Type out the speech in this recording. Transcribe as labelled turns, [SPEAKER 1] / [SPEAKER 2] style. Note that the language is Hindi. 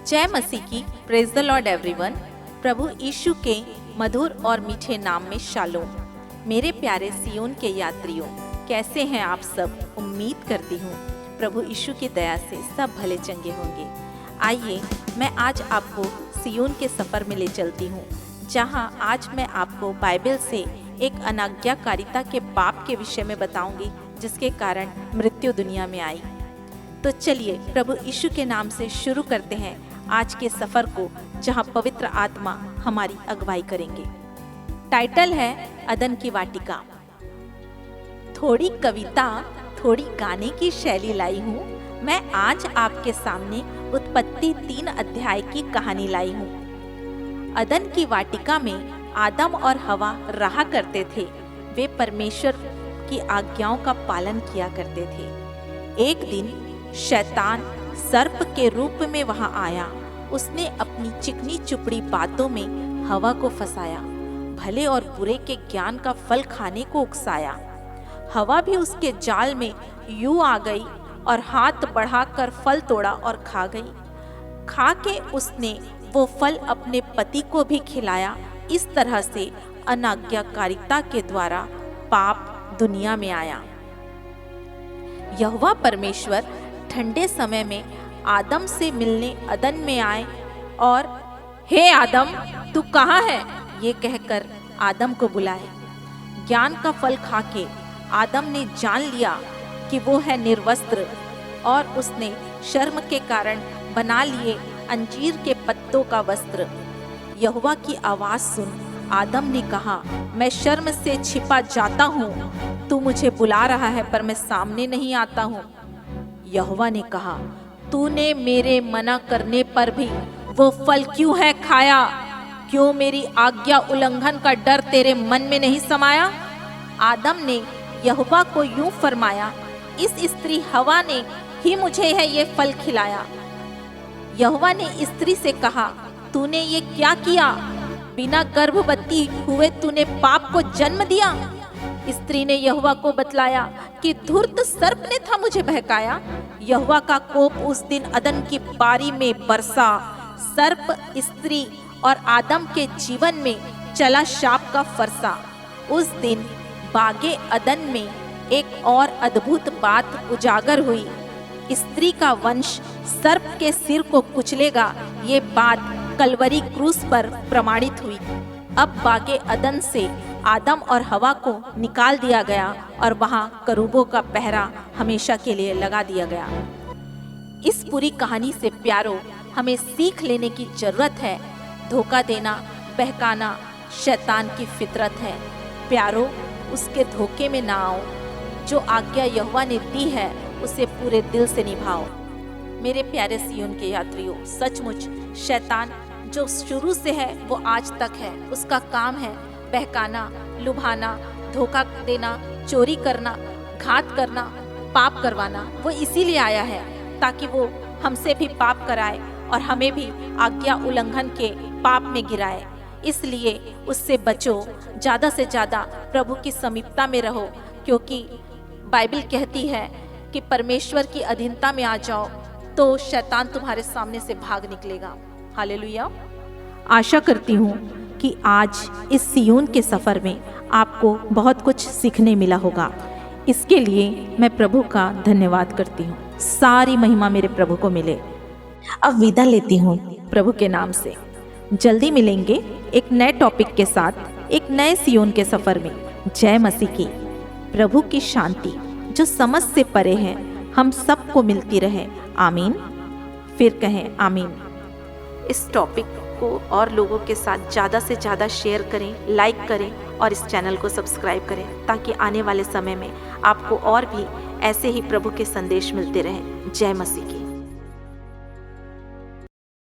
[SPEAKER 1] जय मसीह की। Praise the Lord everyone. प्रभु यीशु के मधुर और मीठे नाम में शालोम। मेरे प्यारे सियोन के यात्रियों, कैसे हैं आप सब? उम्मीद करती हूँ प्रभु यीशु की दया से सब भले चंगे होंगे। आइए मैं आज आपको सियोन के सफ़र में ले चलती हूँ, जहाँ आज मैं आपको बाइबल से एक अनाज्ञाकारिता के पाप के विषय में बताऊंगी, जिसके कारण मृत्यु दुनिया में आई। तो चलिए प्रभु यीशु के नाम से शुरू करते हैं आज के सफ़र को, जहाँ पवित्र आत्मा हमारी अगुवाई करेंगे। टाइटल है अदन की वाटिका। थोड़ी कविता, थोड़ी गाने की शैली लाई हूँ। मैं आज आपके सामने उत्पत्ति 3 अध्याय की कहानी लाई हूँ। अदन की वाटिका में आदम और हवा रहा करते थे। वे परमेश्वर की आज्ञाओं का पालन किया करते थे। एक दिन शैतान सर्प के रूप में वहां आया। उसने अपनी चिकनी चुपड़ी बातों में हवा को फंसाया, भले और बुरे के ज्ञान का फल खाने को उकसाया। हवा भी उसके जाल में यूं आ गई और हाथ बढ़ाकर फल तोड़ा और खा गई। खा के उसने वो फल अपने पति को भी खिलाया। इस तरह से अनाज्ञाकारिता के द्वारा पाप दुनिया में आया। यहोवा परमेश्वर ठंडे समय में आदम से मिलने अदन में आए और हे आदम, तू कहाँ है, ये कहकर आदम को बुलाए। ज्ञान का फल खाके आदम ने जान लिया कि वो है निर्वस्त्र, और उसने शर्म के कारण बना लिए अंजीर के पत्तों का वस्त्र। यहोवा की आवाज सुन आदम ने कहा, मैं शर्म से छिपा जाता हूँ। तू मुझे बुला रहा है पर मैं सामने नहीं आता हूँ। यहोवा ने कहा, तूने मेरे मना करने पर भी वो फल क्यों है खाया? क्यों मेरी आज्ञा उल्लंघन का डर तेरे मन में नहीं समाया? आदम ने यहोवा को यूं फरमाया, इस स्त्री हवा ने ही मुझे है ये फल खिलाया। यहोवा ने स्त्री से कहा, तूने ये क्या किया? बिना गर्भवती हुए तूने पाप को जन्म दिया। स्त्री ने यहोवा को बतलाया कि धूर्त सर्प ने था मुझे बहकाया। यहोवा का कोप उस दिन अदन की बारी में बरसा। सर्प, स्त्री और आदम के जीवन में चला शाप का फरसा। उस दिन बागे अदन में एक और अद्भुत बात उजागर हुई। स्त्री का वंश सर्प के सिर को कुचलेगा, ये बात कलवरी क्रूस पर प्रमाणित हुई। अब बागे अदन से आदम और हवा को निकाल दिया गया और वहां करूबों का पहरा हमेशा के लिए लगा दिया गया। इस पूरी कहानी से प्यारो हमें सीख लेने की जरूरत है। धोखा देना, बहकाना शैतान की फितरत है। प्यारो, उसके धोखे में ना आओ। जो आज्ञा यहोवा ने दी है उसे पूरे दिल से निभाओ। मेरे प्यारे सियोन के यात्रियों, सचमुच शैतान जो शुरू से है वो आज तक है। उसका काम है बहकाना, लुभाना, धोखा देना, चोरी करना, घात करना, पाप करवाना। वो इसीलिए आया है ताकि वो हमसे भी पाप कराए और हमें भी आज्ञा उल्लंघन के पाप में गिराए। इसलिए उससे बचो, ज़्यादा से ज़्यादा प्रभु की समीपता में रहो, क्योंकि बाइबल कहती है कि परमेश्वर की अधीनता में आ जाओ तो शैतान तुम्हारे सामने से भाग निकलेगा। हालेलुया। आशा करती हूँ कि आज इस सियोन के सफ़र में आपको बहुत कुछ सीखने मिला होगा। इसके लिए मैं प्रभु का धन्यवाद करती हूँ। सारी महिमा मेरे प्रभु को मिले। अब विदा लेती हूँ प्रभु के नाम से। जल्दी मिलेंगे एक नए टॉपिक के साथ, एक नए सियोन के सफ़र में। जय मसीह की। प्रभु की शांति जो समझ से परे है हम सबको मिलती रहे। आमीन। फिर कहें आमीन। इस टॉपिक को और लोगों के साथ ज़्यादा से ज़्यादा शेयर करें, लाइक करें और इस चैनल को सब्सक्राइब करें, ताकि आने वाले समय में आपको और भी ऐसे ही प्रभु के संदेश मिलते रहें। जय मसीह की।